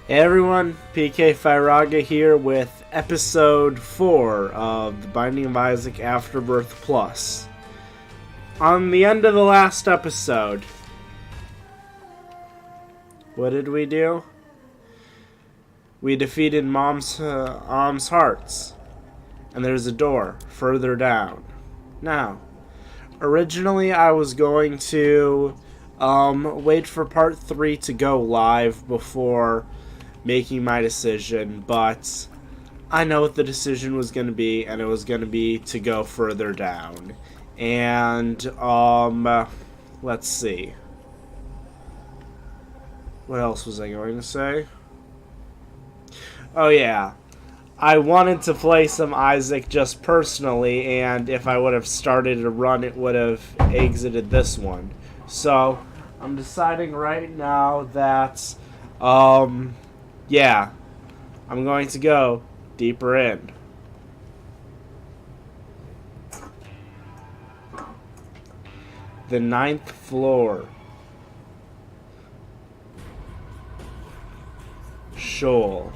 Hey everyone, PK Firaga here with episode 4 of The Binding of Isaac Afterbirth Plus. On the end of the last episode, what did we do? We defeated Mom's hearts, and there's a door further down. Now, originally I was going to wait for part 3 to go live before making my decision, but I know what the decision was going to be, and it was going to be to go further down. And, let's see. What else was I going to say? Oh yeah, I wanted to play some Isaac just personally, and if I would have started a run, it would have exited this one. So, I'm deciding right now that, yeah, I'm going to go deeper in. The 9th floor. Shoal.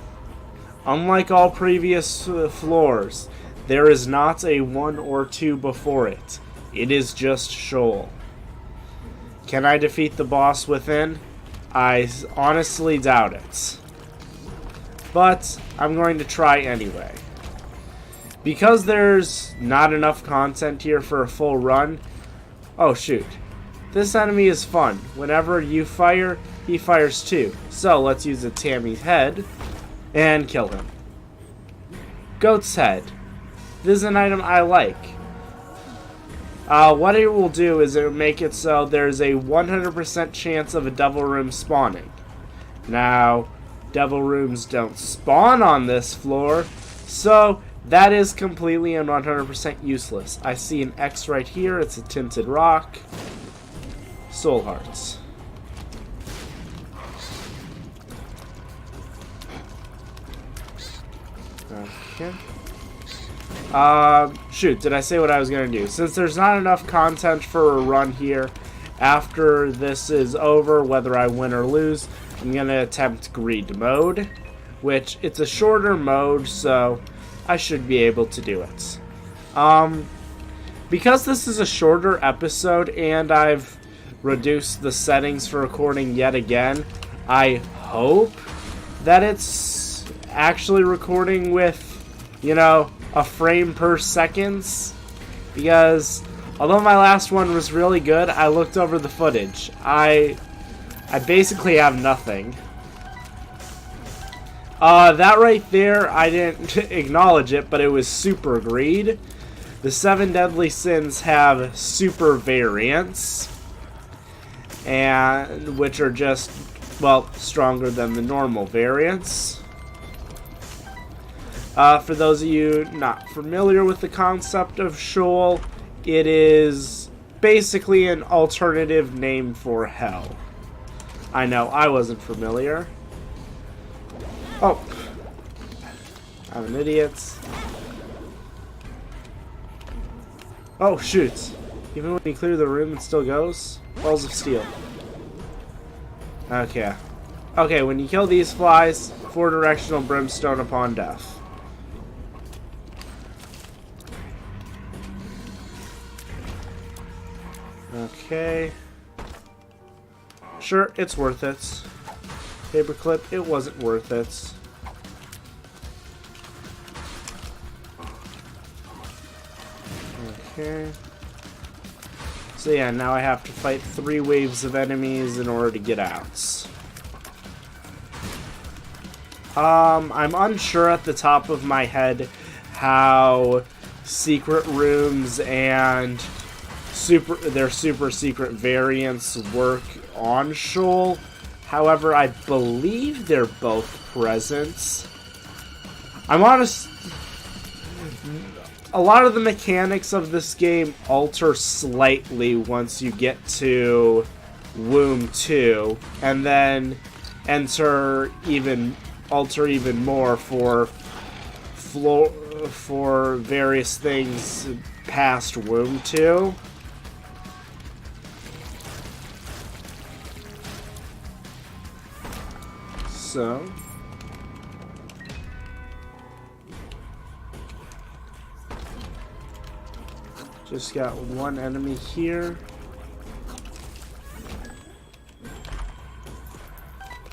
Unlike all previous floors, there is not a 1 or 2 before it. It is just Shoal. Can I defeat the boss within? I honestly doubt it. But I'm going to try anyway. Because there's not enough content here for a full run. Oh shoot. This enemy is fun. Whenever you fire, he fires too. So let's use a Tammy's head and kill him. Goat's head. This is an item I like. What it will do is it will make it so there's a 100% chance of a devil room spawning. Now, devil rooms don't spawn on this floor, so that is completely and 100% useless. I see an X right here. It's a tinted rock. Soul hearts. Okay. Shoot, did I say what I was going to do? Since there's not enough content for a run here, after this is over, whether I win or lose, I'm going to attempt greed mode, which it's a shorter mode, so I should be able to do it. Because this is a shorter episode and I've reduced the settings for recording yet again, I hope that it's actually recording with, you know, a frame per seconds, because although my last one was really good, I looked over the footage. I basically have nothing. That right there, I didn't acknowledge it, but it was super greed. The 7 deadly sins have super variants, and which are just, well, stronger than the normal variants. For those of you not familiar with the concept of Shoal, it is basically an alternative name for hell. I know, I wasn't familiar. Oh. I'm an idiot. Oh, shoot. Even when you clear the room, it still goes? Balls of steel. Okay. Okay, when you kill these flies, 4-directional brimstone upon death. Okay. Sure, it's worth it. Paperclip, it wasn't worth it. Okay. So yeah, now I have to fight 3 waves of enemies in order to get out. I'm unsure at the top of my head how secret rooms and their super secret variants work on Shoal. However, I believe they're both present. I'm honest. A lot of the mechanics of this game alter slightly once you get to Womb 2, and then alter even more for various things past Womb 2. So, Just got one enemy here.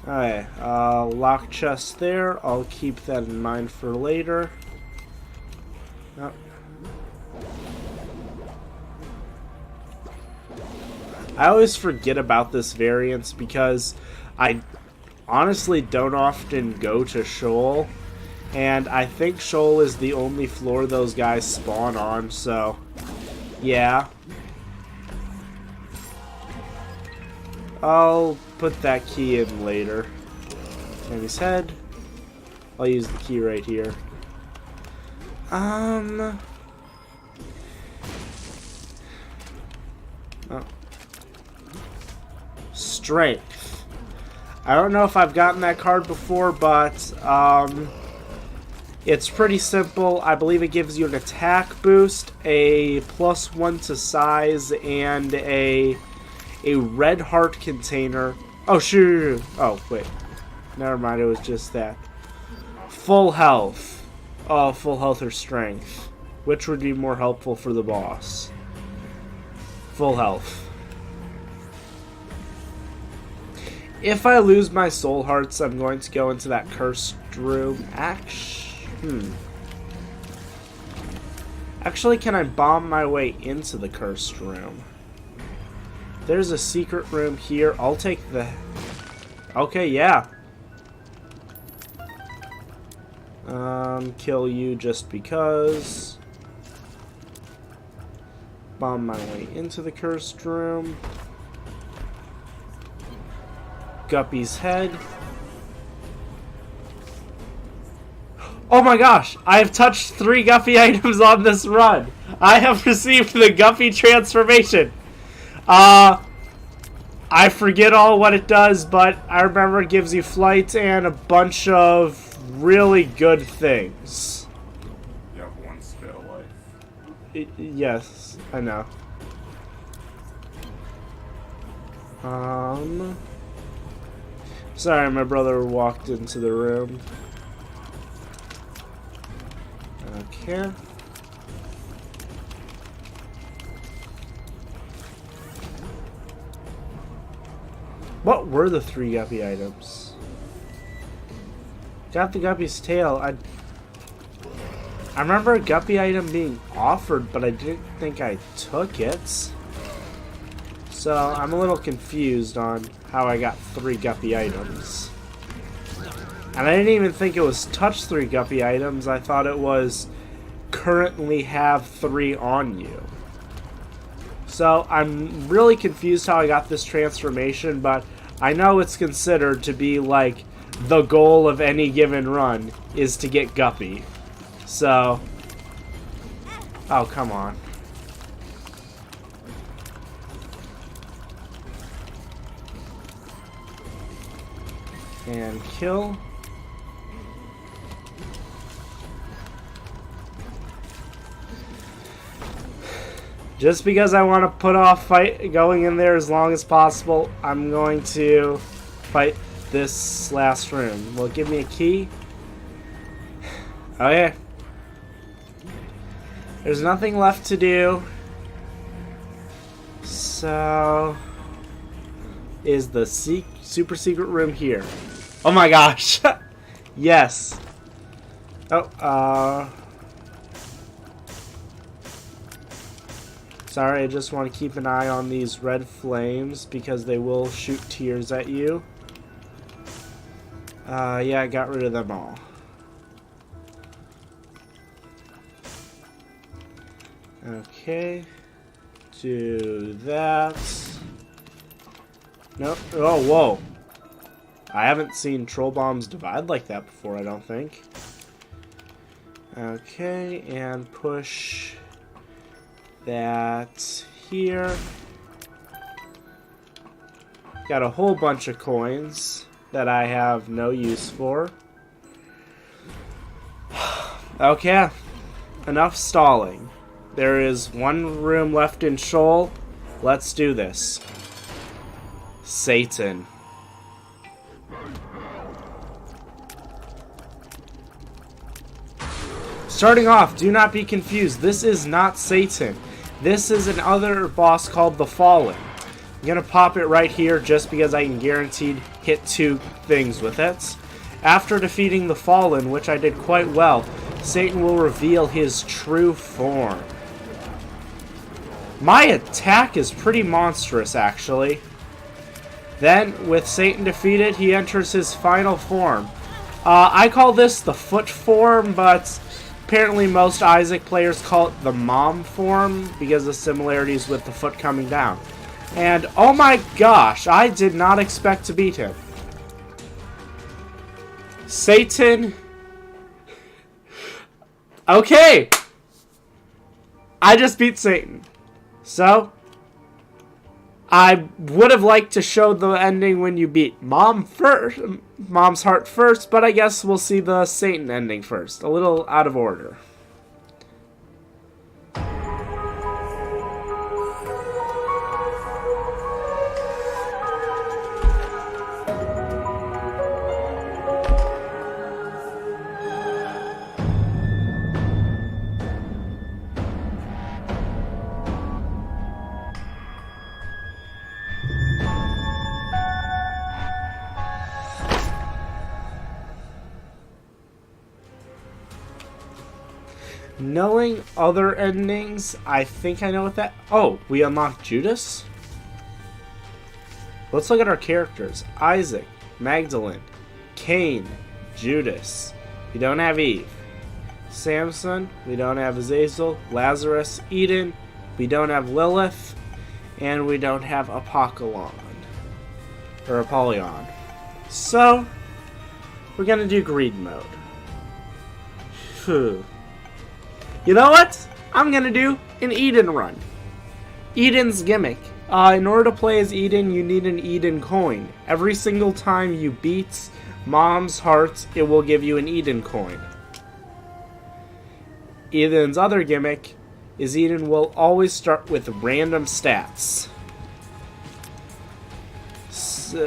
Alright, lock chest there. I'll keep that in mind for later. Oh. I always forget about this variance because I honestly don't often go to Shoal, and I think Shoal is the only floor those guys spawn on, so yeah. I'll put that key in later. Enemy's head. I'll use the key right here. Oh. Strength. I don't know if I've gotten that card before, but it's pretty simple. I believe it gives you an attack boost, a +1 to size, and a red heart container. Oh, shoot. Oh, wait. Never mind, it was just that. Full health. Oh, full health or strength. Which would be more helpful for the boss? Full health. If I lose my soul hearts, I'm going to go into that cursed room. Actually, can I bomb my way into the cursed room? There's a secret room here. I'll take the... Okay, yeah. Kill you just because. Bomb my way into the cursed room. Guppy's head. Oh my gosh! I have touched 3 Guppy items on this run! I have received the Guppy transformation! I forget all what it does, but I remember it gives you flight and a bunch of really good things. You have 1 spell life. Yes, I know. Sorry, my brother walked into the room. Okay. What were the 3 Guppy items? Got the Guppy's tail. I remember a Guppy item being offered, but I didn't think I took it. So I'm a little confused on how I got 3 Guppy items. And I didn't even think it was touch 3 Guppy items. I thought it was currently have 3 on you. So I'm really confused how I got this transformation, but I know it's considered to be like the goal of any given run is to get Guppy. So, oh, come on. And kill. Just because I want to put off fight going in there as long as possible, I'm going to fight this last room. Will it give me a key? Okay. There's nothing left to do. So, is the super secret room here? Oh my gosh! Yes. Oh, sorry, I just want to keep an eye on these red flames because they will shoot tears at you. Yeah, I got rid of them all. Okay. Do that. Nope. Oh, whoa. I haven't seen troll bombs divide like that before, I don't think. Okay, and push that here. Got a whole bunch of coins that I have no use for. Okay, enough stalling. There is 1 room left in Shoal. Let's do this. Satan. Starting off, do not be confused. This is not Satan. This is another boss called the Fallen. I'm gonna pop it right here just because I can guaranteed hit 2 things with it. After defeating the Fallen, which I did quite well, Satan will reveal his true form. My attack is pretty monstrous, actually. Then, with Satan defeated, he enters his final form. I call this the foot form, but apparently most Isaac players call it the mom form because of similarities with the foot coming down. And oh my gosh, I did not expect to beat him. Satan. Okay. I just beat Satan. So, I would have liked to show the ending when you beat Mom's heart first, but I guess we'll see the Satan ending first. A little out of order. Knowing other endings, I think I know what that... Oh, we unlocked Judas? Let's look at our characters. Isaac, Magdalene, Cain, Judas. We don't have Eve. Samson, we don't have Azazel. Lazarus, Eden, we don't have Lilith. And we don't have Apollyon. Or Apollyon. So, we're gonna do greed mode. Phew. You know what? I'm gonna do an Eden run. Eden's gimmick. In order to play as Eden, you need an Eden coin. Every single time you beat Mom's heart, it will give you an Eden coin. Eden's other gimmick is Eden will always start with random stats.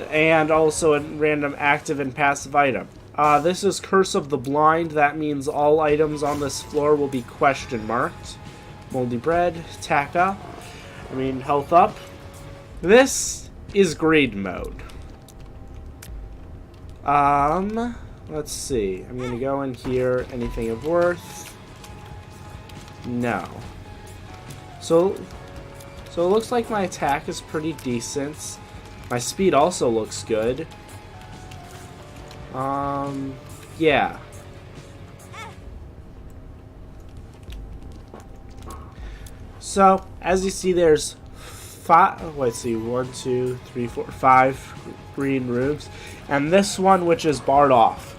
And also a random active and passive item. This is Curse of the Blind. That means all items on this floor will be question marked. Moldy bread, health up. This is greed mode. Let's see. I'm gonna go in here. Anything of worth? No. So it looks like my attack is pretty decent. My speed also looks good. Yeah. So, as you see, there's 5, let's see, 1, 2, 3, 4, 5 green rooms, and this one, which is barred off.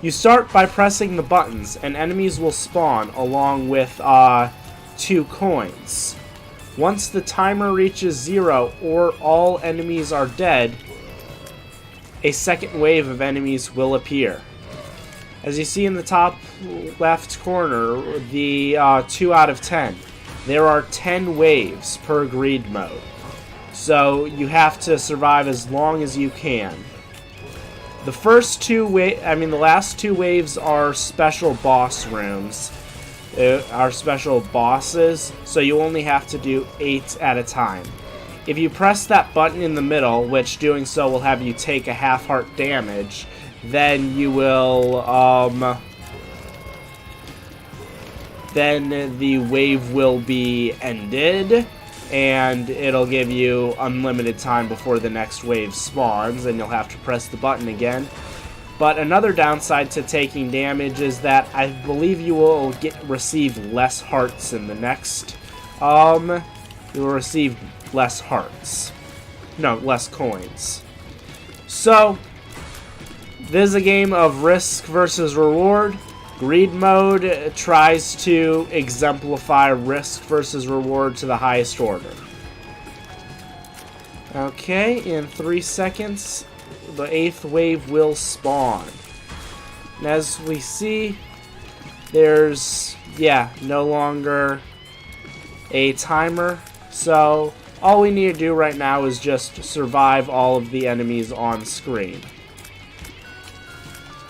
You start by pressing the buttons, and enemies will spawn along with 2 coins. Once the timer reaches 0 or all enemies are dead, a second wave of enemies will appear. As you see in the top left corner, the 2 out of 10. There are 10 waves per greed mode. So you have to survive as long as you can. The last 2 waves are special boss rooms. Are special bosses, so you only have to do 8 at a time. If you press that button in the middle, which doing so will have you take a half heart damage, then you will, then the wave will be ended, and it'll give you unlimited time before the next wave spawns, and you'll have to press the button again. But another downside to taking damage is that I believe you will receive less hearts in the next, you will receive less hearts. No, less coins. So, this is a game of risk versus reward. Greed mode tries to exemplify risk versus reward to the highest order. Okay, in 3 seconds, the 8th wave will spawn. And as we see, there's, no longer a timer. So, all we need to do right now is just survive all of the enemies on screen.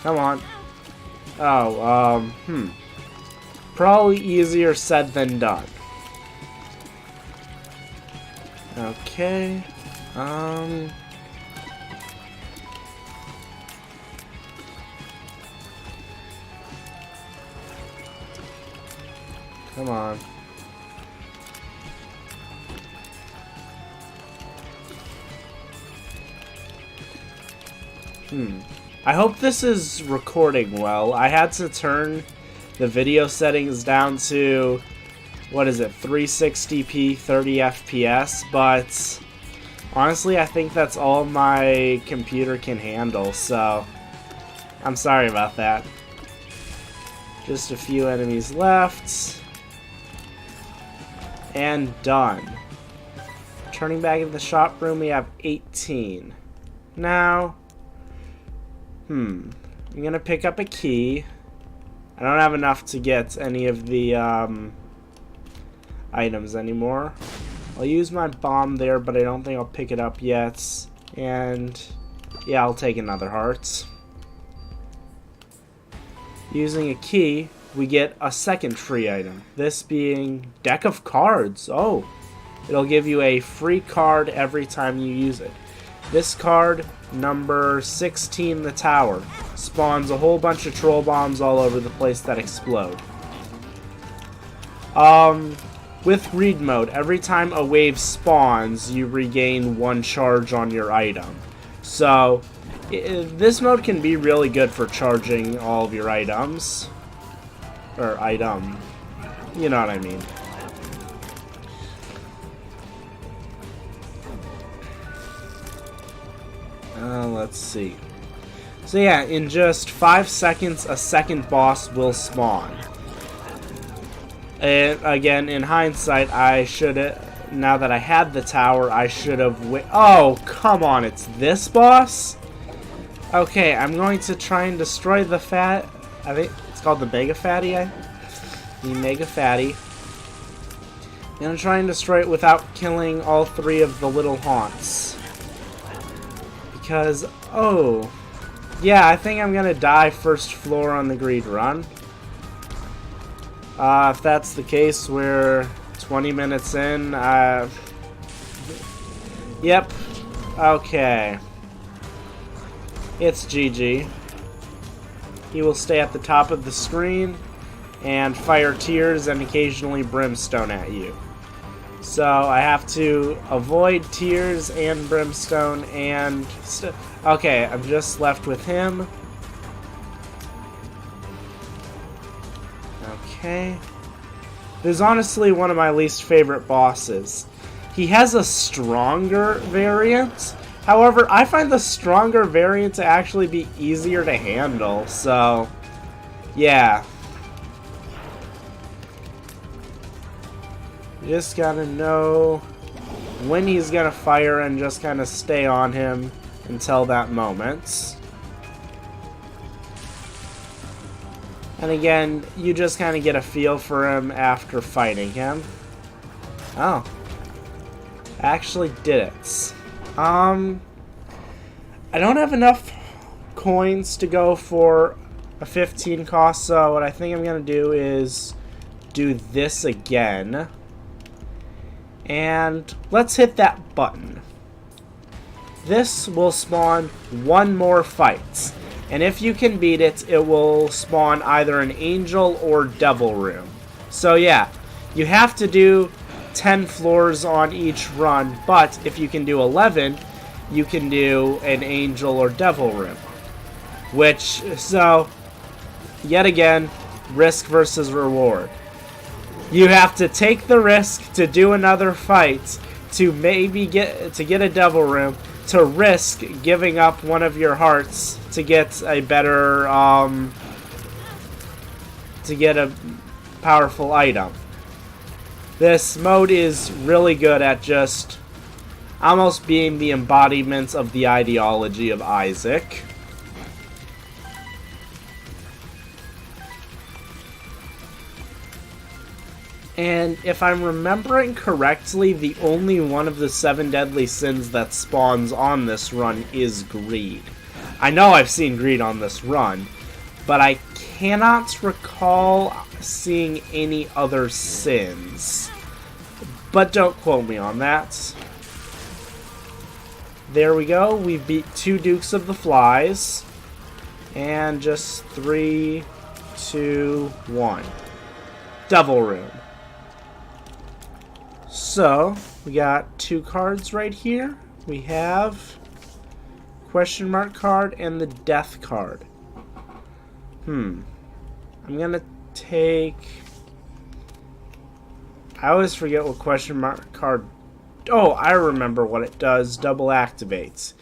Come on. Oh, probably easier said than done. Okay. Come on. I hope this is recording well. I had to turn the video settings down to, what is it, 360p, 30 FPS, but honestly I think that's all my computer can handle, so I'm sorry about that. Just a few enemies left. And done. Turning back into the shop room, we have 18. Now, I'm gonna pick up a key. I don't have enough to get any of the items anymore. I'll use my bomb there, but I don't think I'll pick it up yet. And yeah, I'll take another heart. Using a key, we get a second free item. This being deck of cards. Oh, it'll give you a free card every time you use it. This card, number 16, the tower, spawns a whole bunch of troll bombs all over the place that explode. With greed mode, every time a wave spawns, you regain 1 charge on your item. So, this mode can be really good for charging all of your items. Or item. You know what I mean. Let's see. So yeah, in just 5 seconds, a second boss will spawn. And again, in hindsight, I should have, now that I had the tower, I should have oh, come on, it's this boss? Okay, I'm going to try and destroy the fat, I think it's called the Mega Fatty, the Mega Fatty. I'm gonna try and destroy it without killing all 3 of the little haunts. Because, oh, yeah, I think I'm gonna die first floor on the greed run. If that's the case, we're 20 minutes in. Yep. Okay. It's GG. He will stay at the top of the screen and fire tears and occasionally brimstone at you. So I have to avoid tears and brimstone and... okay, I'm just left with him. Okay. This is honestly one of my least favorite bosses. He has a stronger variant. However, I find the stronger variant to actually be easier to handle, so... yeah. You just gotta know when he's gonna fire and just kind of stay on him until that moment. And again, you just kind of get a feel for him after fighting him. Oh. Actually did it. I don't have enough coins to go for a 15 cost, so what I think I'm gonna do is do this again. And let's hit that button. This will spawn 1 more fight. And if you can beat it, it will spawn either an angel or devil room. So yeah, you have to do 10 floors on each run, but if you can do 11, you can do an angel or devil room. Which, so, yet again, risk versus reward. You have to take the risk to do another fight to maybe get a devil room, to risk giving up one of your hearts to get a better, to get a powerful item. This mode is really good at just almost being the embodiment of the ideology of Isaac. And if I'm remembering correctly, the only one of the 7 deadly sins that spawns on this run is greed. I know I've seen greed on this run, but I cannot recall seeing any other sins. But don't quote me on that. there we go. We beat 2 Dukes of the Flies. And just 3, 2, 1. Devil Room. So, we got 2 cards right here. We have question mark card and the death card. I'm gonna take... I always forget what question mark card... Oh, I remember what it does. Double activates.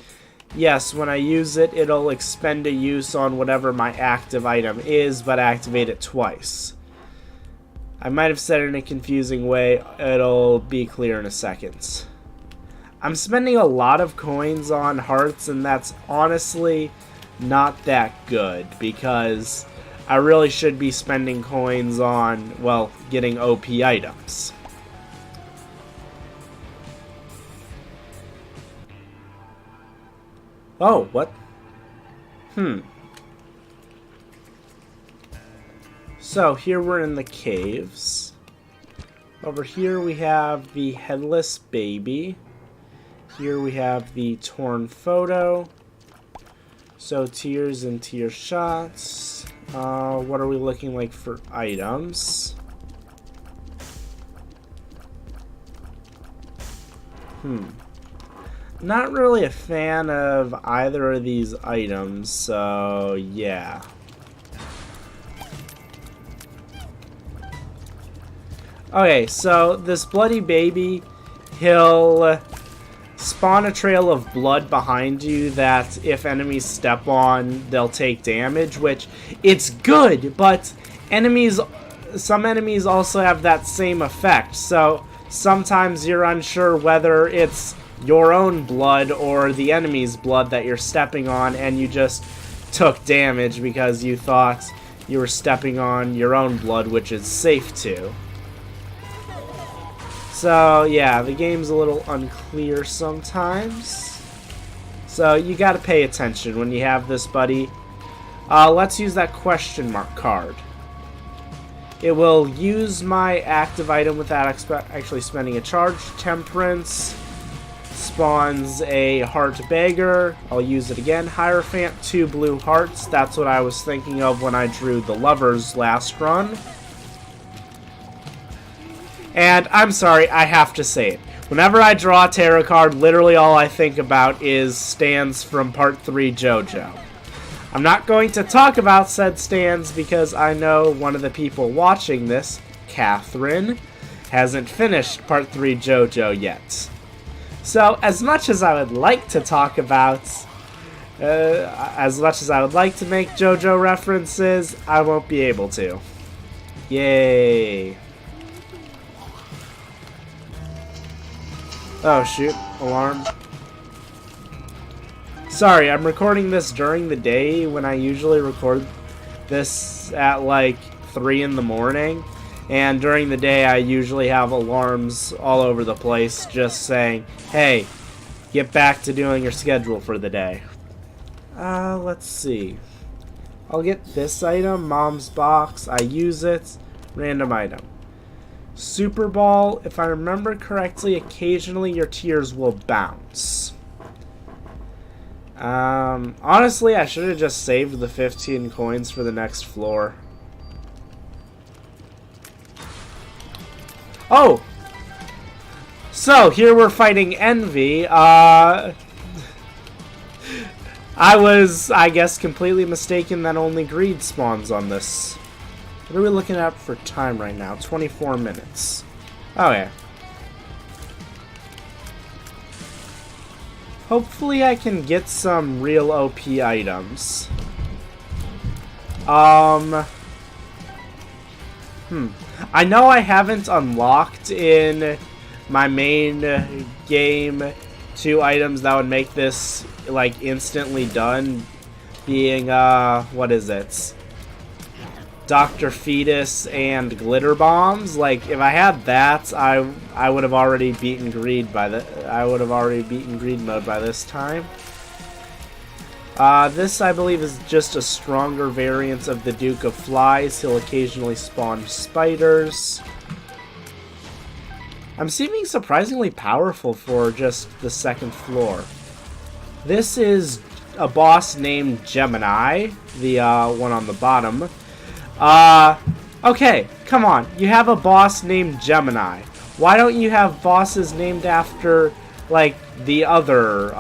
Yes, when I use it, it'll expend a use on whatever my active item is, but activate it twice. I might have said it in a confusing way. It'll be clear in a second. I'm spending a lot of coins on hearts, and that's honestly not that good, because I really should be spending coins on, well, getting OP items. Oh, what? So, here we're in the caves. Over here we have the headless baby. Here we have the torn photo. So, tears and tear shots. What are we looking like for items? Not really a fan of either of these items, so yeah. Okay, so this bloody baby, he'll spawn a trail of blood behind you that if enemies step on, they'll take damage, which it's good, but some enemies also have that same effect, so sometimes you're unsure whether it's your own blood or the enemy's blood that you're stepping on, and you just took damage because you thought you were stepping on your own blood, which is safe to. So, yeah, the game's a little unclear sometimes. So, you gotta pay attention when you have this buddy. Let's use that question mark card. It will use my active item without actually spending a charge. Temperance spawns a heart beggar. I'll use it again. Hierophant, 2 blue hearts. That's what I was thinking of when I drew the lovers last run. And I'm sorry, I have to say it. Whenever I draw a tarot card, literally all I think about is stands from Part 3 JoJo. I'm not going to talk about said stands because I know one of the people watching this, Catherine, hasn't finished Part 3 JoJo yet. So, as much as I would like to talk about, as much as I would like to make JoJo references, I won't be able to. Yay. Oh shoot, alarm. Sorry, I'm recording this during the day when I usually record this at like 3 in the morning. And during the day I usually have alarms all over the place just saying, hey, get back to doing your schedule for the day. Let's see. I'll get this item, Mom's Box, I use it, random item. Super Ball, if I remember correctly, occasionally your tears will bounce. Honestly, I should have just saved the 15 coins for the next floor. Oh! So, here we're fighting Envy. I was, I guess, completely mistaken that only greed spawns on this. What are we looking at for time right now? 24 minutes. Oh, yeah. Hopefully I can get some real OP items. I know I haven't unlocked in my main game 2 items that would make this, like, instantly done. Being, what is it? Dr. Fetus and glitter bombs. Like, if I had that, I would have already beaten greed by greed mode by this time. This, I believe, is just a stronger variant of the Duke of Flies. He'll occasionally spawn spiders. I'm seeming surprisingly powerful for just the second floor. This is a boss named Gemini, the one on the bottom. Okay, come on. You have a boss named Gemini. Why don't you have bosses named after, like, the other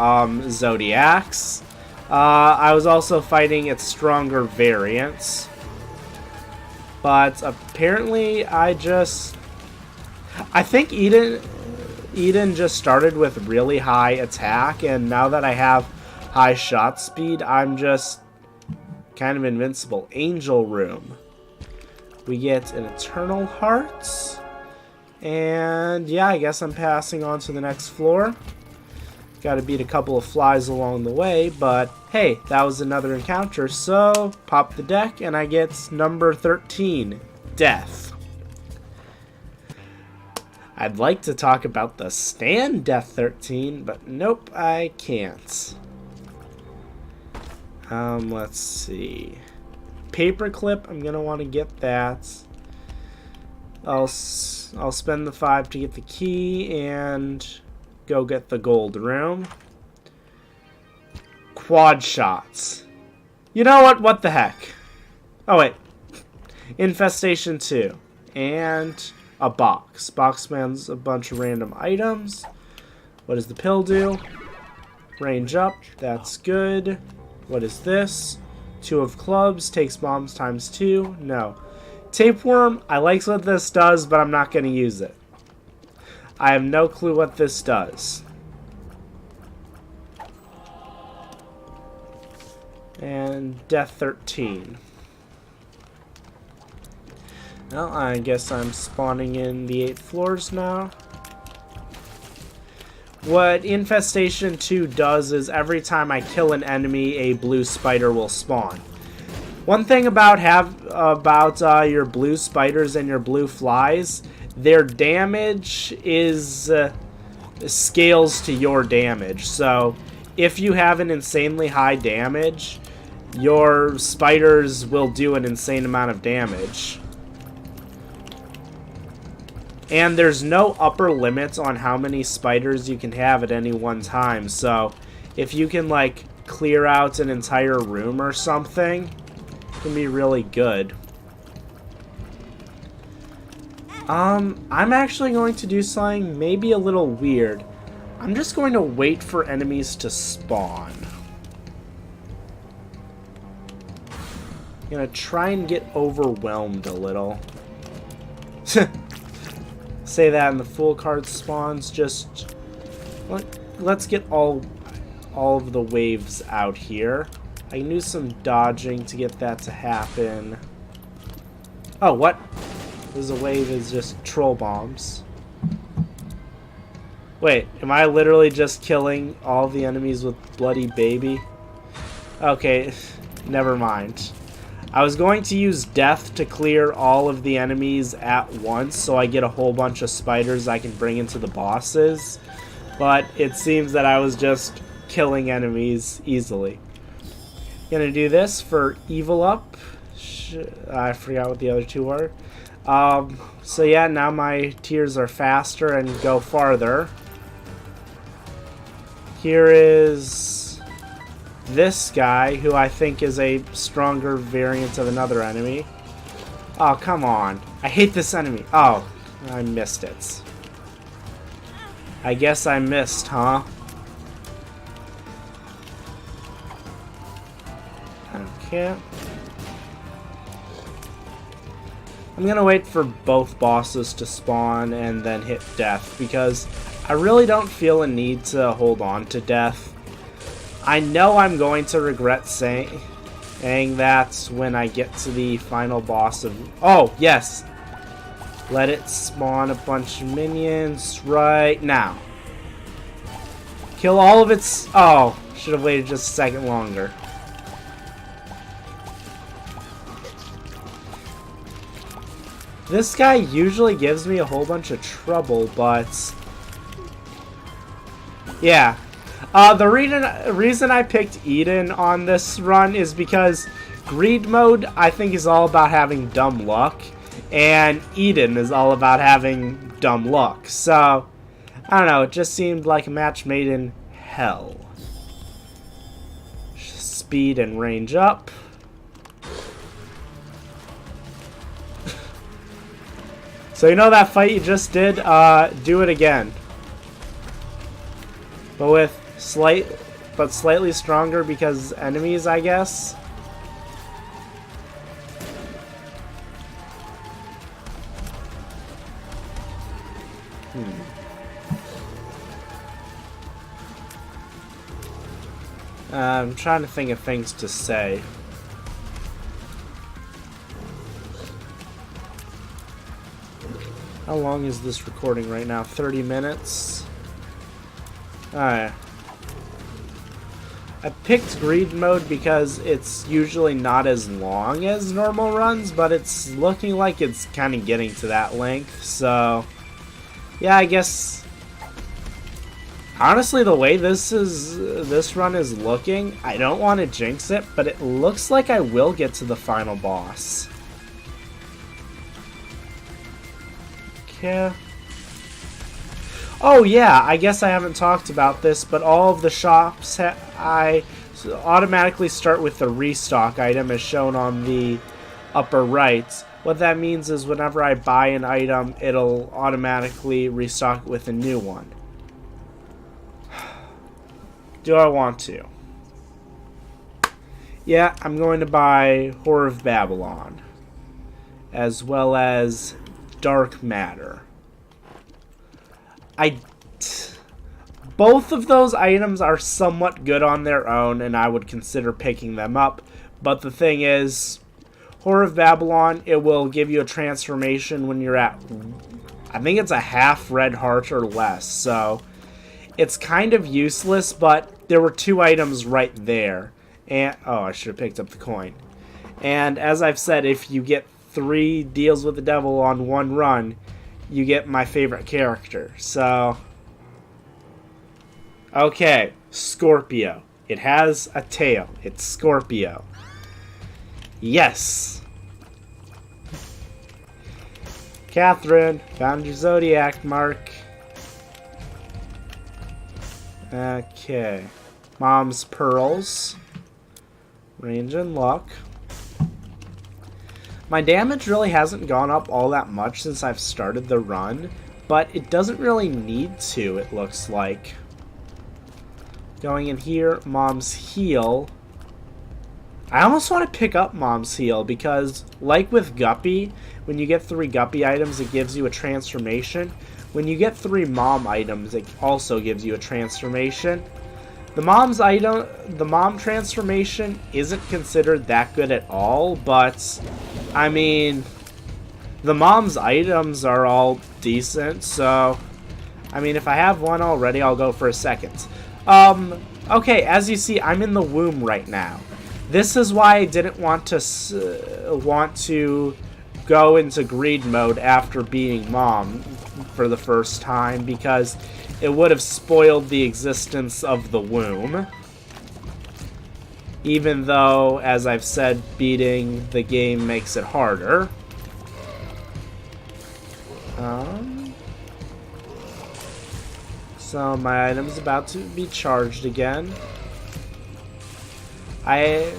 Zodiacs? I was also fighting its stronger variants. But apparently I think Eden just started with really high attack, and now that I have high shot speed, I'm just kind of invincible. Angel Room. We get an Eternal Heart. And yeah, I guess I'm passing on to the next floor. Gotta beat a couple of flies along the way, but hey, that was another encounter, so pop the deck and I get number 13, Death. I'd like to talk about the stand Death 13, but nope, I can't. Let's see. Paperclip, I'm gonna want to get that. I'll spend the 5 to get the key and go get the gold room. Quad shots. You know what? What the heck? Oh wait. Infestation 2. And a box. Box spans a bunch of random items. What does the pill do? Range up. That's good. What is this? 2 of clubs. Takes bombs times 2. No. Tapeworm. I like what this does, but I'm not going to use it. I have no clue what this does. And Death 13. Well, I guess I'm spawning in the 8 floors now. What Infestation 2 does is every time I kill an enemy, a blue spider will spawn. One thing about your blue spiders and your blue flies, their damage is scales to your damage. So if you have an insanely high damage, your spiders will do an insane amount of damage. And there's no upper limits on how many spiders you can have at any one time. So if you can, like, clear out an entire room or something, it can be really good. I'm actually going to do something maybe a little weird. I'm just going to wait for enemies to spawn. I'm gonna try and get overwhelmed a little. Say that and the full card spawns. Just let's get all of the waves out here. I can do some dodging to get that to happen. Oh, what? There's a wave is just troll bombs. Wait, am I literally just killing all the enemies with Bloody Baby? Okay, never mind. I was going to use Death to clear all of the enemies at once so I get a whole bunch of spiders I can bring into the bosses. But it seems that I was just killing enemies easily. Gonna do this for Evil Up. I forgot what the other two are. So yeah, now my tiers are faster and go farther. Here is this guy, who I think is a stronger variant of another enemy. Oh, come on. I hate this enemy. Oh, I missed it. I guess I missed, huh? Okay. I'm gonna wait for both bosses to spawn and then hit Death, because I really don't feel a need to hold on to Death. I know I'm going to regret saying that when I get to the final boss of... Oh, yes! Let it spawn a bunch of minions right now. Kill all of its... Oh, should have waited just a second longer. This guy usually gives me a whole bunch of trouble, but... Yeah. The reason I picked Eden on this run is because Greed Mode, I think, is all about having dumb luck, and Eden is all about having dumb luck. So, I don't know, it just seemed like a match made in hell. speed and range up. So you know that fight you just did? Do it again. But with slightly stronger because enemies, I guess. I'm trying to think of things to say. How long is this recording right now? 30 minutes? Alright. I picked greed mode because it's usually not as long as normal runs, but it's looking like it's kind of getting to that length, so yeah, I guess honestly the way this run is looking, I don't want to jinx it, but it looks like I will get to the final boss. Okay. Oh yeah, I guess I haven't talked about this, but all of the shops I automatically start with the restock item as shown on the upper right. What that means is whenever I buy an item, it'll automatically restock with a new one. Do I want to? Yeah, I'm going to buy Whore of Babylon, as well as Dark Matter. Both of those items are somewhat good on their own, and I would consider picking them up. But the thing is, Whore of Babylon, it will give you a transformation when you're at, I think it's a half red heart or less. So it's kind of useless, but there were two items right there. And oh, I should have picked up the coin. And as I've said, if you get 3 deals with the devil on one run, you get my favorite character. So okay, Scorpio. It has a tail. It's Scorpio. Yes. Catherine, found your zodiac mark. Okay. Mom's pearls. Range and luck. My damage really hasn't gone up all that much since I've started the run, but it doesn't really need to, it looks like. Going in here, Mom's heal. I almost want to pick up Mom's heal because, like with Guppy, when you get 3 Guppy items, it gives you a transformation. When you get 3 Mom items, it also gives you a transformation. The Mom transformation isn't considered that good at all, but I mean, the Mom's items are all decent, so I mean, if I have one already, I'll go for a second. Okay, as you see, I'm in the womb right now. This is why I didn't want to go into greed mode after being Mom for the first time, because it would have spoiled the existence of the womb. Even though, as I've said, beating the game makes it harder. So my item's about to be charged again. I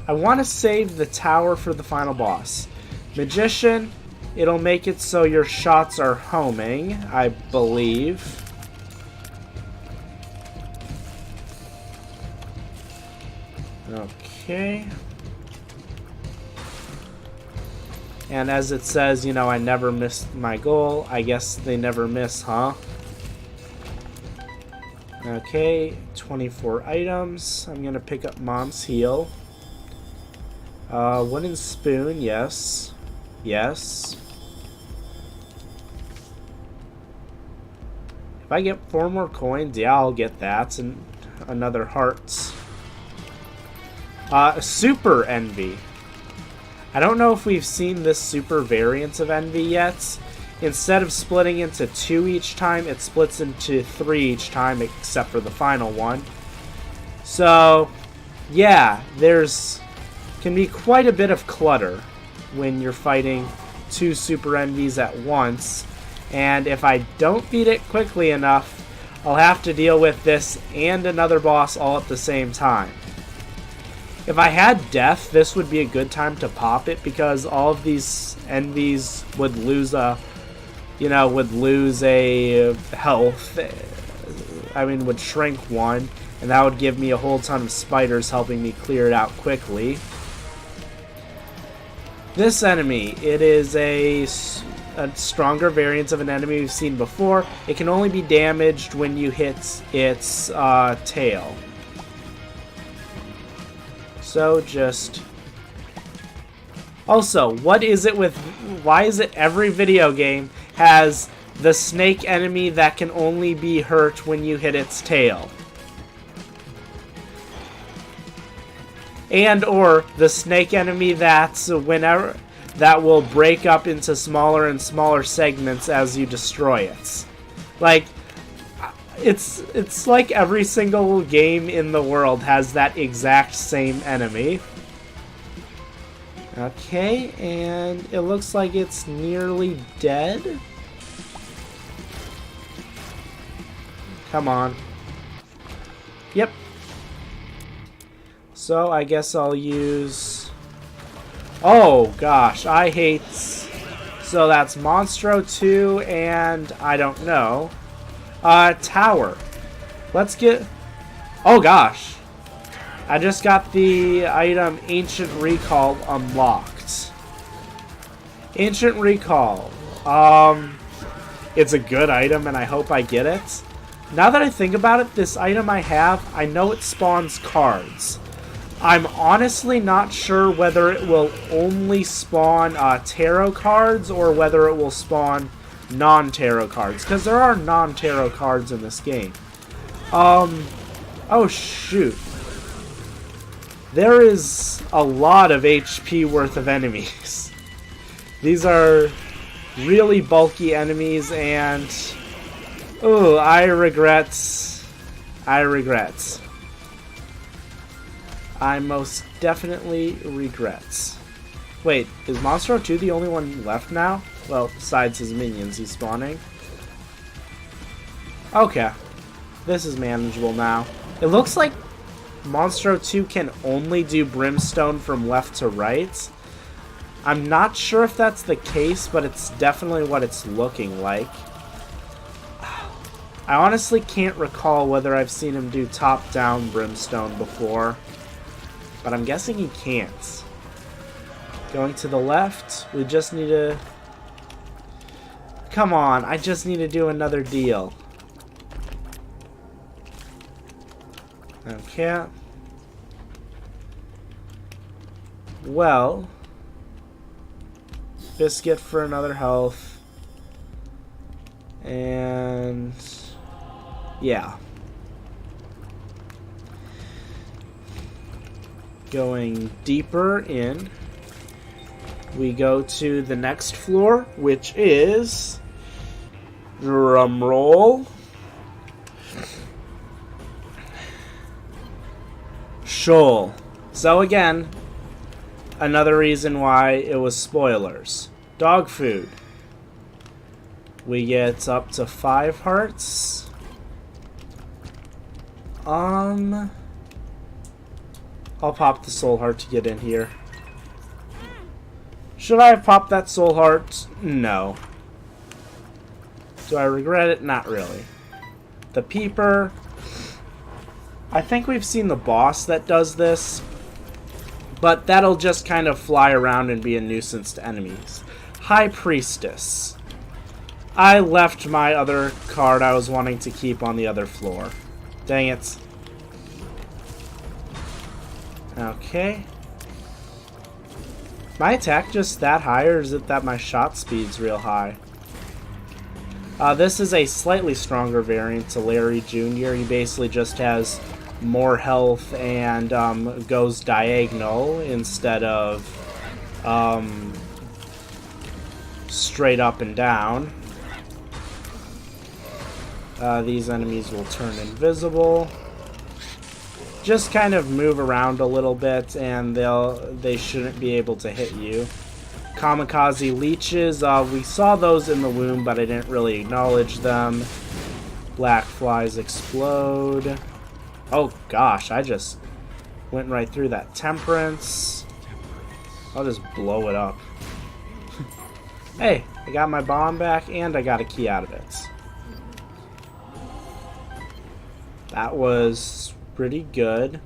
want to save the tower for the final boss. Magician, it'll make it so your shots are homing, I believe. Okay. And as it says, you know, I never missed my goal. I guess they never miss, huh? Okay, 24 items. I'm gonna pick up Mom's heal. Wooden spoon, yes. Yes. If I get 4 more coins, yeah, I'll get that. And another heart. Super Envy. I don't know if we've seen this super variant of Envy yet. Instead of splitting into 2 each time, it splits into 3 each time, except for the final one. So, yeah, can be quite a bit of clutter when you're fighting 2 Super Envies at once. And if I don't beat it quickly enough, I'll have to deal with this and another boss all at the same time. If I had death, this would be a good time to pop it because all of these enemies would lose a, would lose a health. I mean, would shrink one, and that would give me a whole ton of spiders helping me clear it out quickly. This enemy, it is a stronger variant of an enemy we've seen before. It can only be damaged when you hit its tail. So just... Also, why is it every video game has the snake enemy that can only be hurt when you hit its tail? And or the snake enemy that will break up into smaller and smaller segments as you destroy it. Like, it's like every single game in the world has that exact same enemy. Okay, and it looks like it's nearly dead. Come on. Yep. So I guess I'll use... Oh gosh, I hate... So that's Monstro 2 and I don't know. Tower. Let's get... Oh gosh. I just got the item Ancient Recall unlocked. Ancient Recall. It's a good item and I hope I get it. Now that I think about it, this item I have, I know it spawns cards. I'm honestly not sure whether it will only spawn tarot cards or whether it will spawn non-tarot cards, because there are non-tarot cards in this game. Oh shoot. There is a lot of HP worth of enemies. These are really bulky enemies and... Ooh, I regret. I most definitely regret. Wait, is Monstro 2 the only one left now? Well, besides his minions he's spawning. Okay. This is manageable now. It looks like Monstro 2 can only do Brimstone from left to right. I'm not sure if that's the case, but it's definitely what it's looking like. I honestly can't recall whether I've seen him do top-down Brimstone before, but I'm guessing he can't. Going to the left, we just need to... Come on, I just need to do another deal. Okay. Well, biscuit for another health. And... yeah. Going deeper in, we go to the next floor, which is... drumroll. Shoal. So again, another reason why it was spoilers. Dog food. We get up to 5 hearts. I'll pop the soul heart to get in here. Should I have popped that soul heart? No. Do I regret it? Not really. The peeper. I think we've seen the boss that does this, but that'll just kind of fly around and be a nuisance to enemies. High Priestess. I left my other card I was wanting to keep on the other floor. Dang it. Okay. My attack just that high, or is it that my shot speed's real high? This is a slightly stronger variant to Larry Jr. He basically just has more health and goes diagonal instead of straight up and down. These enemies will turn invisible. Just kind of move around a little bit and they shouldn't be able to hit you. Kamikaze leeches, we saw those in the womb, but I didn't really acknowledge them. Black flies explode. Oh gosh, I just Went right through that. Temperance. I'll just blow it up. Hey, I got my bomb back and I got a key out of it. That was pretty good.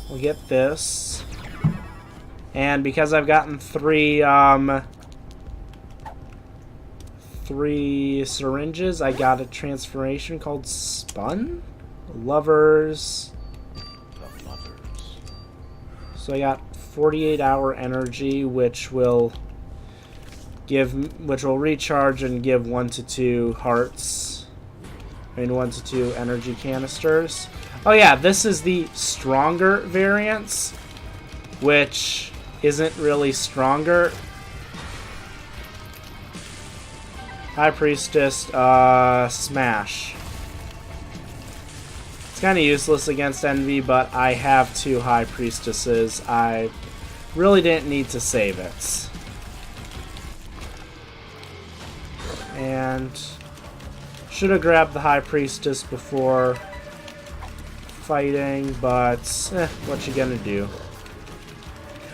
We'll get this. And because I've gotten three syringes, I got a transformation called Spun? Lovers. The lovers. So I got 48-hour energy, which will recharge and give 1 to 2 hearts. I mean 1 to 2 energy canisters. Oh yeah, this is the stronger variants, which isn't really stronger. High Priestess, smash. It's kind of useless against Envy, but I have 2 High Priestesses. I really didn't need to save it. And should have grabbed the High Priestess before fighting, but what you gonna do?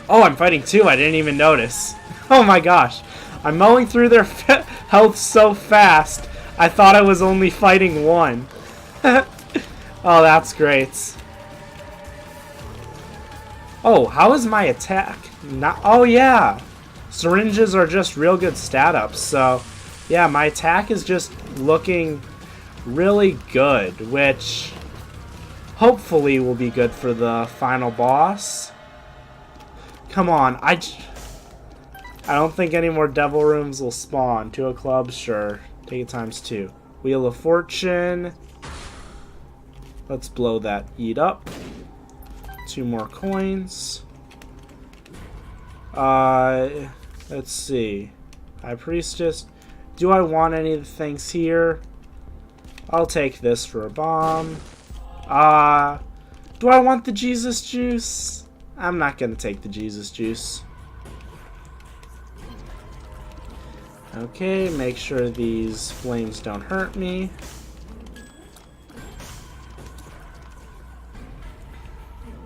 Oh, I'm fighting 2. I didn't even notice. Oh my gosh. I'm mowing through their health so fast. I thought I was only fighting 1. Oh, that's great. Oh, how is my attack? Not. Oh, yeah. Syringes are just real good stat ups. So, yeah, my attack is just looking really good, which hopefully will be good for the final boss. Come on, I don't think any more devil rooms will spawn. 2 of clubs, sure. Take it times 2. Wheel of Fortune. Let's blow that eat up. 2 more coins. Let's see. High Priestess. Do I want any of the things here? I'll take this for a bomb. Do I want the Jesus juice? I'm not gonna take the Jesus juice. Okay, make sure these flames don't hurt me.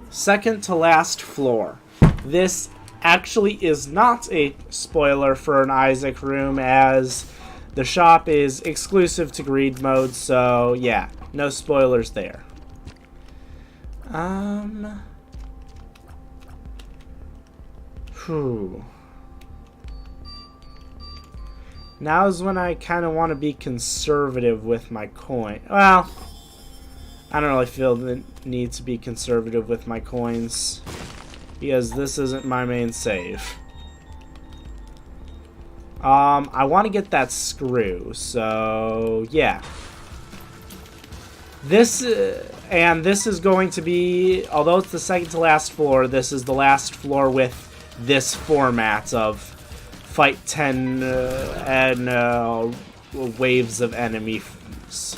Second to last floor. This actually is not a spoiler for an Isaac room, as the shop is exclusive to greed mode, so yeah, no spoilers there. Now is when I kind of want to be conservative with my coin. Well, I don't really feel the need to be conservative with my coins, because this isn't my main save. I want to get that screw, so yeah. This is going to be, although it's the second to last floor, this is the last floor with this format of fight 10 and waves of enemies.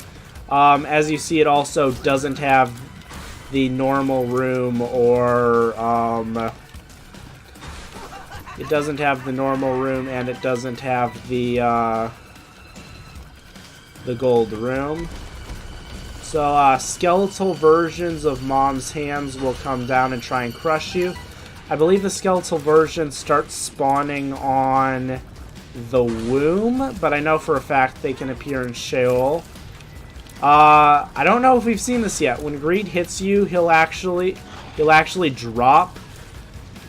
As you see, it also doesn't have the normal room, or it doesn't have the normal room, and it doesn't have the gold room. So skeletal versions of Mom's hands will come down and try and crush you. I believe the skeletal version starts spawning on the womb, but I know for a fact they can appear in Sheol. I don't know if we've seen this yet. When greed hits you, he'll actually drop.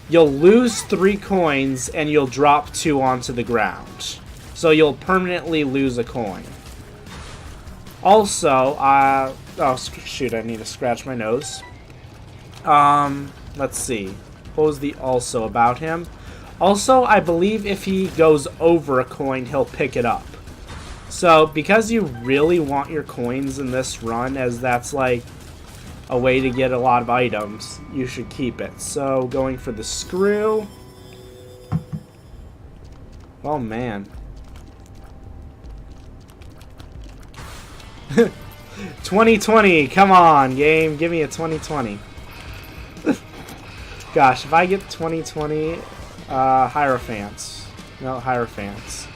You'll lose 3 coins and you'll drop 2 onto the ground. So you'll permanently lose a coin. Also, oh shoot, I need to scratch my nose. Let's see. What was the also about him? Also, I believe if he goes over a coin, he'll pick it up. So, because you really want your coins in this run, as that's like a way to get a lot of items, you should keep it. So, going for the screw. Oh, man. 2020, come on, game. Give me a 2020. Gosh, if I get 2020, Hierophants. No, Hierophants.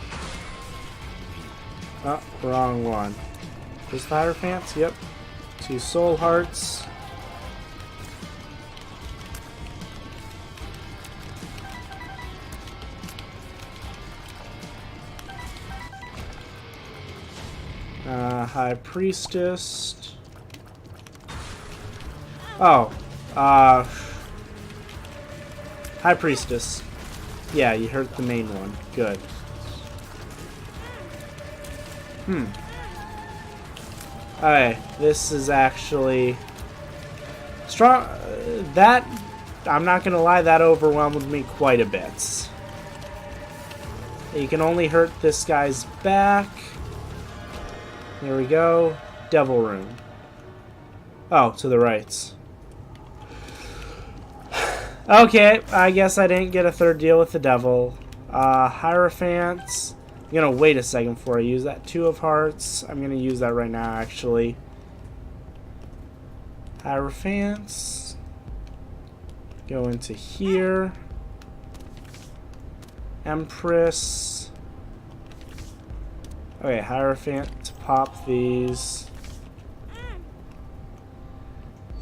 Oh, wrong one. Just the Hierophants? Yep. 2 soul hearts. High Priestess. Oh, High Priestess. Yeah, you hurt the main one. Good. Alright, this is actually strong. That, I'm not gonna lie, that overwhelmed me quite a bit. You can only hurt this guy's back. There we go. Devil Room. Oh, to the right. Okay, I guess I didn't get a third deal with the devil. Hierophant. I'm gonna wait a second before I use that. 2 of Hearts. I'm gonna use that right now, actually. Hierophants. Go into here. Empress. Okay, Hierophant to pop these.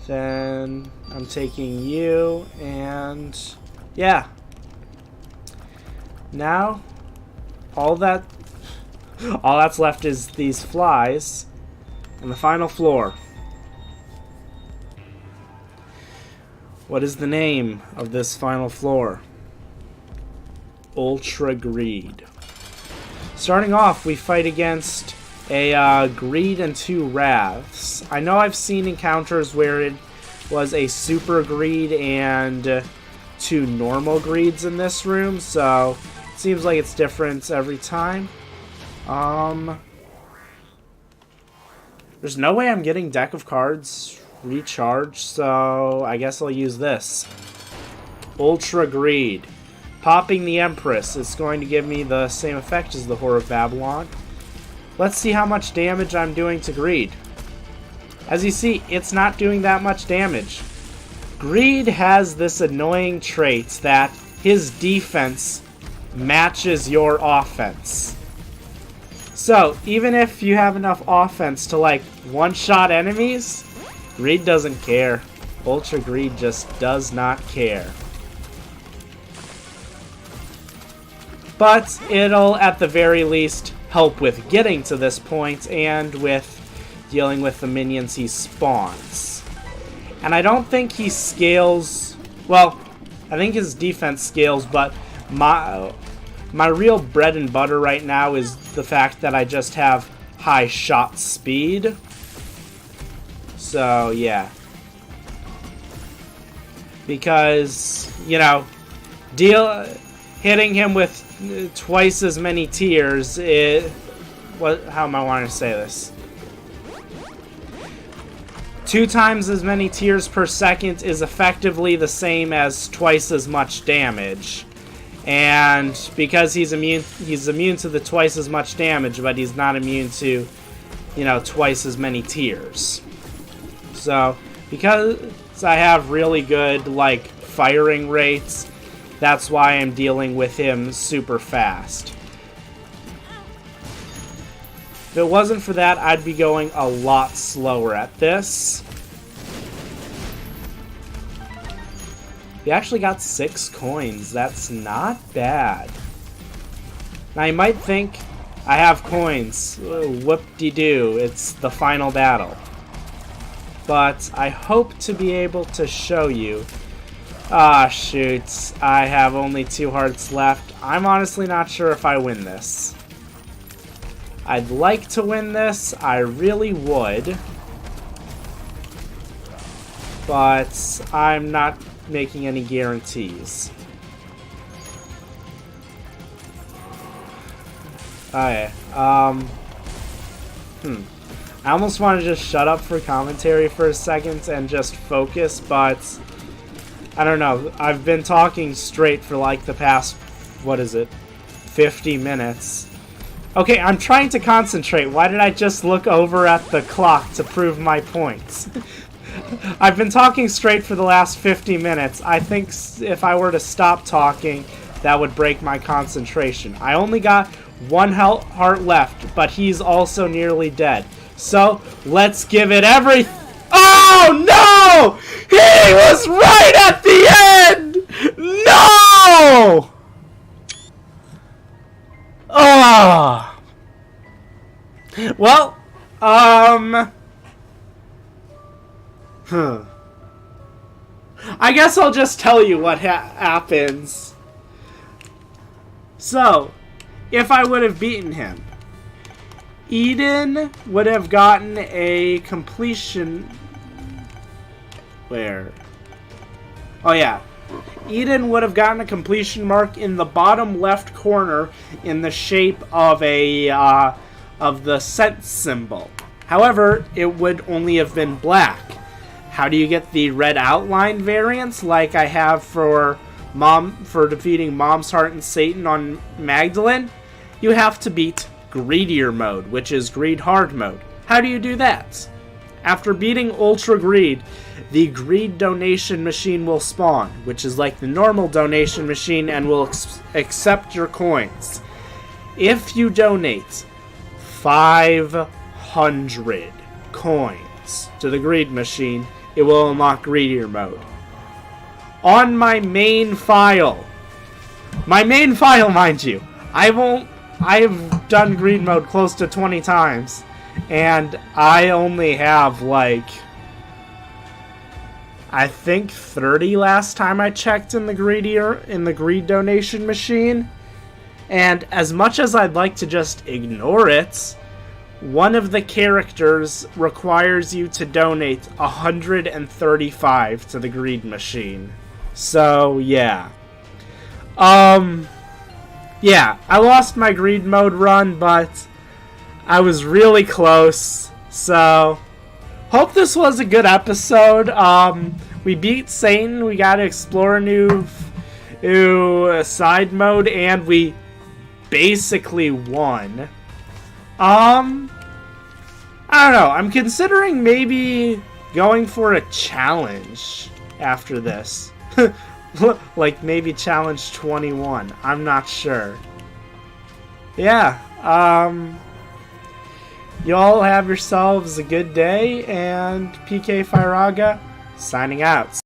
Then I'm taking you, and yeah. Now, all that's left is these flies and the final floor. What is the name of this final floor? Ultra Greed. Starting off, we fight against a Greed and 2 Wraths. I know I've seen encounters where it was a Super Greed and 2 normal Greeds in this room, so it seems like it's different every time. There's no way I'm getting deck of cards recharged, so I guess I'll use this. Ultra Greed. Popping the Empress is going to give me the same effect as the Whore of Babylon. Let's see how much damage I'm doing to Greed. As you see, it's not doing that much damage. Greed has this annoying trait that his defense matches your offense. So, even if you have enough offense to, like, one-shot enemies, Greed doesn't care. Ultra Greed just does not care. But it'll, at the very least, help with getting to this point and with dealing with the minions he spawns. And I don't think he scales... Well, I think his defense scales, but my real bread and butter right now is the fact that I just have high shot speed. So, yeah. Because, you know, hitting him with twice as many tears, how am I wanting to say this? 2 times as many tears per second is effectively the same as twice as much damage. And because he's immune to the twice as much damage, but he's not immune to, you know, twice as many tears. So, because I have really good, like, firing rates, that's why I'm dealing with him super fast. If it wasn't for that, I'd be going a lot slower at this. We actually got 6 coins. That's not bad. Now you might think I have coins. Whoop-de-doo. It's the final battle. But I hope to be able to show you. Ah, shoot. I have only 2 hearts left. I'm honestly not sure if I win this. I'd like to win this. I really would. But I'm not making any guarantees. Okay. I almost want to just shut up for commentary for a second and just focus, but I don't know. I've been talking straight for like the past, what is it, 50 minutes. Okay, I'm trying to concentrate. Why did I just look over at the clock to prove my points? I've been talking straight for the last 50 minutes. I think if I were to stop talking, that would break my concentration. I only got 1 heart left, but he's also nearly dead. So, let's give it everything. Oh, no! He was right at the end! No! Oh! Well, I guess I'll just tell you what happens. So, if I would have beaten him, Eden would have gotten a completion... Where? Oh yeah. Eden would have gotten a completion mark in the bottom left corner in the shape of a of the sense symbol. However, it would only have been black. How do you get the red outline variants like I have for defeating Mom's Heart and Satan on Magdalene? You have to beat Greedier mode, which is Greed Hard mode. How do you do that? After beating Ultra Greed, the Greed donation machine will spawn, which is like the normal donation machine and will accept your coins. If you donate 500 coins to the Greed machine, it will unlock Greedier mode. On my main file, mind you, I've done Greed mode close to 20 times, and I only have like, I think 30 last time I checked in the Greed donation machine. And as much as I'd like to just ignore it, one of the characters requires you to donate 135 to the Greed machine. So, yeah. Yeah, I lost my Greed mode run, but I was really close. So, hope this was a good episode. We beat Satan, we got to explore a new side mode, and we basically won. I don't know. I'm considering maybe going for a challenge after this. Like maybe challenge 21. I'm not sure. Yeah. Y'all have yourselves a good day, and PK Firaga signing out.